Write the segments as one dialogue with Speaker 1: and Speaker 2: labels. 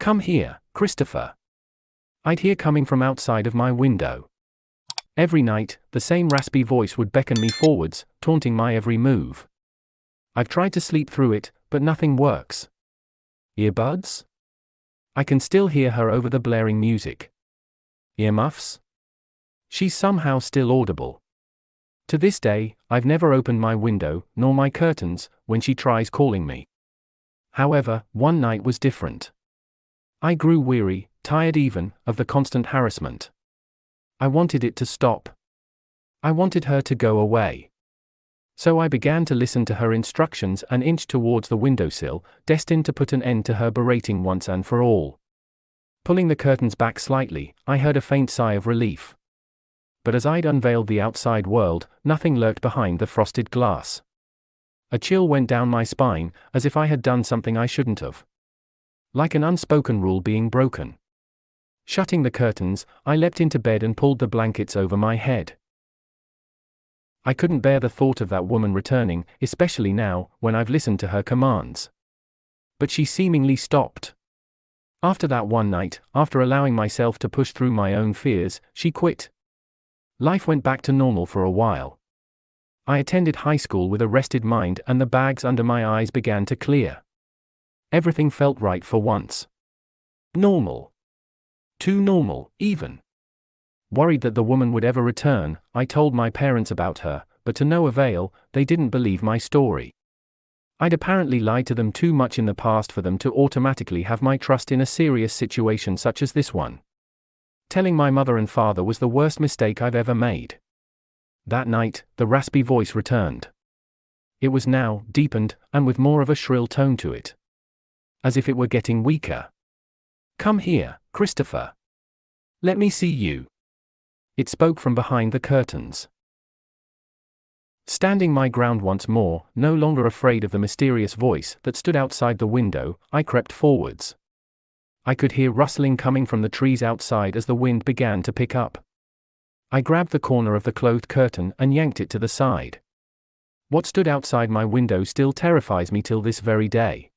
Speaker 1: Come here, Christopher. I'd hear coming from outside of my window. Every night, the same raspy voice would beckon me forwards, taunting my every move. I've tried to sleep through it, but nothing works. Earbuds? I can still hear her over the blaring music. Earmuffs? She's somehow still audible. To this day, I've never opened my window, nor my curtains, when she tries calling me. However, one night was different. I grew weary, tired even, of the constant harassment. I wanted it to stop. I wanted her to go away. So I began to listen to her instructions and inched towards the windowsill, destined to put an end to her berating once and for all. Pulling the curtains back slightly, I heard a faint sigh of relief. But as I'd unveiled the outside world, nothing lurked behind the frosted glass. A chill went down my spine, as if I had done something I shouldn't have. Like an unspoken rule being broken. Shutting the curtains, I leapt into bed and pulled the blankets over my head. I couldn't bear the thought of that woman returning, especially now, when I've listened to her commands. But she seemingly stopped. After that one night, after allowing myself to push through my own fears, she quit. Life went back to normal for a while. I attended high school with a rested mind and the bags under my eyes began to clear. Everything felt right for once. Normal. Too normal, even. Worried that the woman would ever return, I told my parents about her, but to no avail, they didn't believe my story. I'd apparently lied to them too much in the past for them to automatically have my trust in a serious situation such as this one. Telling my mother and father was the worst mistake I've ever made. That night, the raspy voice returned. It was now deepened, and with more of a shrill tone to it. As if it were getting weaker. Come here, Christopher. Let me see you. It spoke from behind the curtains. Standing my ground once more, no longer afraid of the mysterious voice that stood outside the window, I crept forwards. I could hear rustling coming from the trees outside as the wind began to pick up. I grabbed the corner of the clothed curtain and yanked it to the side. What stood outside my window still terrifies me till this very day.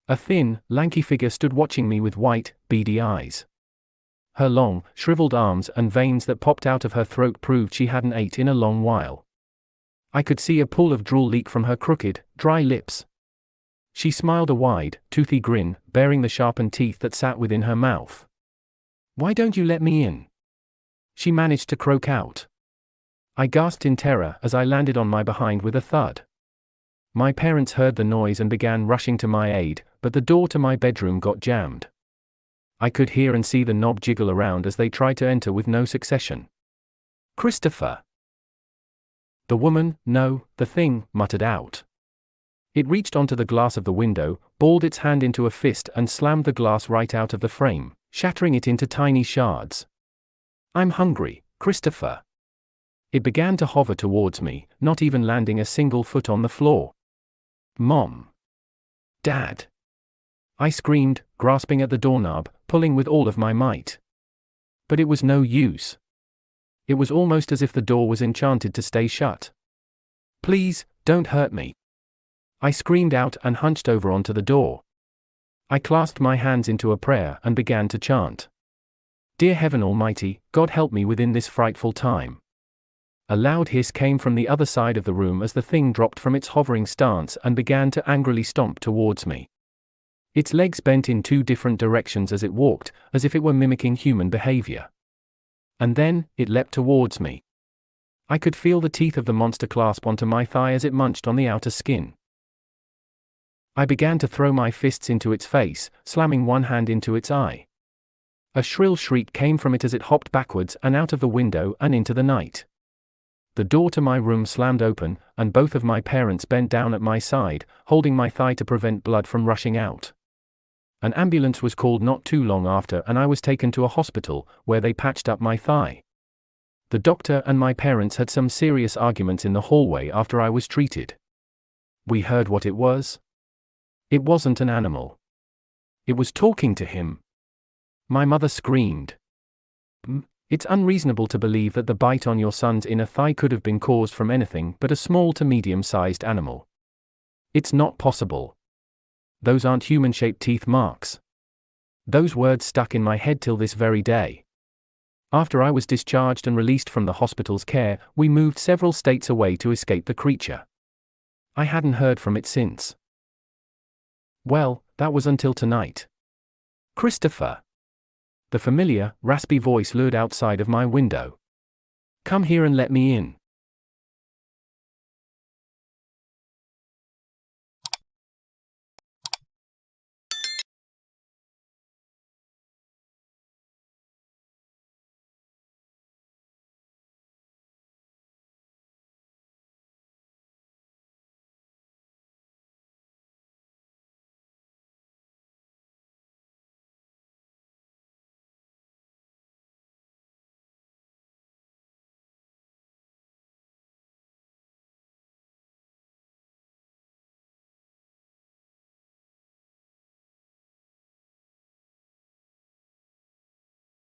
Speaker 1: A thin, lanky figure stood watching me with white, beady eyes. Her long, shriveled arms and veins that popped out of her throat proved she hadn't ate in a long while. I could see a pool of drool leak from her crooked, dry lips. She smiled a wide, toothy grin, baring the sharpened teeth that sat within her mouth. Why don't you let me in? She managed to croak out. I gasped in terror as I landed on my behind with a thud. My parents heard the noise and began rushing to my aid, but the door to my bedroom got jammed. I could hear and see the knob jiggle around as they tried to enter with no succession. Christopher. The woman, no, the thing, muttered out. It reached onto the glass of the window, balled its hand into a fist and slammed the glass right out of the frame, shattering it into tiny shards. I'm hungry, Christopher. It began to hover towards me, not even landing a single foot on the floor. Mom. Dad. I screamed, grasping at the doorknob, pulling with all of my might. But it was no use. It was almost as if the door was enchanted to stay shut. Please, don't hurt me. I screamed out and hunched over onto the door. I clasped my hands into a prayer and began to chant. Dear Heaven Almighty, God help me within this frightful time. A loud hiss came from the other side of the room as the thing dropped from its hovering stance and began to angrily stomp towards me. Its legs bent in two different directions as it walked, as if it were mimicking human behavior. And then, it leapt towards me. I could feel the teeth of the monster clasp onto my thigh as it munched on the outer skin. I began to throw my fists into its face, slamming one hand into its eye. A shrill shriek came from it as it hopped backwards and out of the window and into the night. The door to my room slammed open, and both of my parents bent down at my side, holding my thigh to prevent blood from rushing out. An ambulance was called not too long after and I was taken to a hospital, where they patched up my thigh. The doctor and my parents had some serious arguments in the hallway after I was treated. We heard what it was. It wasn't an animal. It was talking to him. My mother screamed. It's unreasonable to believe that the bite on your son's inner thigh could have been caused from anything but a small to medium-sized animal. It's not possible. Those aren't human-shaped teeth marks. Those words stuck in my head till this very day. After I was discharged and released from the hospital's care, we moved several states away to escape the creature. I hadn't heard from it since. Well, that was until tonight. Christopher. The familiar, raspy voice lured outside of my window. Come here and let me in.